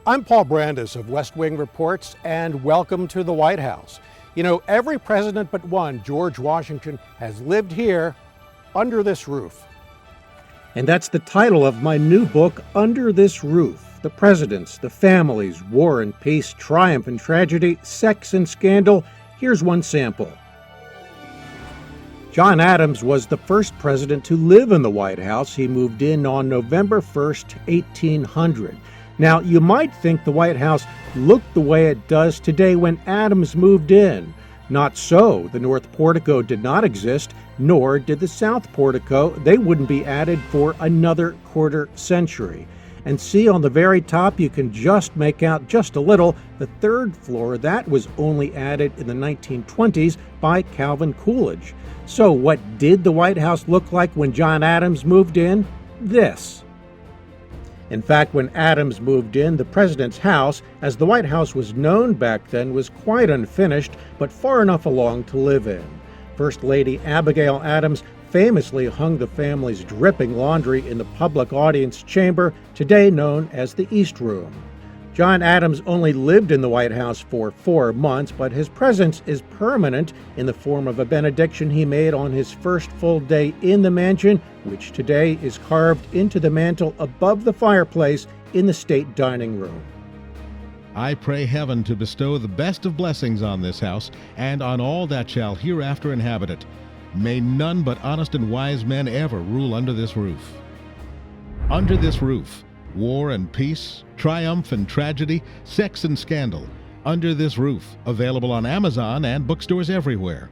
I'm Paul Brandus of West Wing Reports, and welcome to the White House. You know, every president but one, George Washington, has lived here under this roof. And that's the title of my new book, Under This Roof: The Presidents, the Families, War and Peace, Triumph and Tragedy, Sex and Scandal. Here's one sample. John Adams was the first president to live in the White House. He moved in on November 1st, 1800. Now, you might think the White House looked the way it does today when Adams moved in. Not so. The North Portico did not exist, nor did the South Portico. They wouldn't be added for another quarter century. And see, on the very top, you can just make out just a little. The third floor, that was only added in the 1920s by Calvin Coolidge. So what did the White House look like when John Adams moved in? This. In fact, when Adams moved in, the president's house, as the White House was known back then, was quite unfinished, but far enough along to live in. First Lady Abigail Adams famously hung the family's dripping laundry in the public audience chamber, today known as the East Room. John Adams only lived in the White House for 4 months, but his presence is permanent in the form of a benediction he made on his first full day in the mansion, which today is carved into the mantel above the fireplace in the state dining room. I pray heaven to bestow the best of blessings on this house and on all that shall hereafter inhabit it. May none but honest and wise men ever rule under this roof. Under this roof: war and peace, triumph and tragedy, sex and scandal. Under this roof, available on Amazon and bookstores everywhere.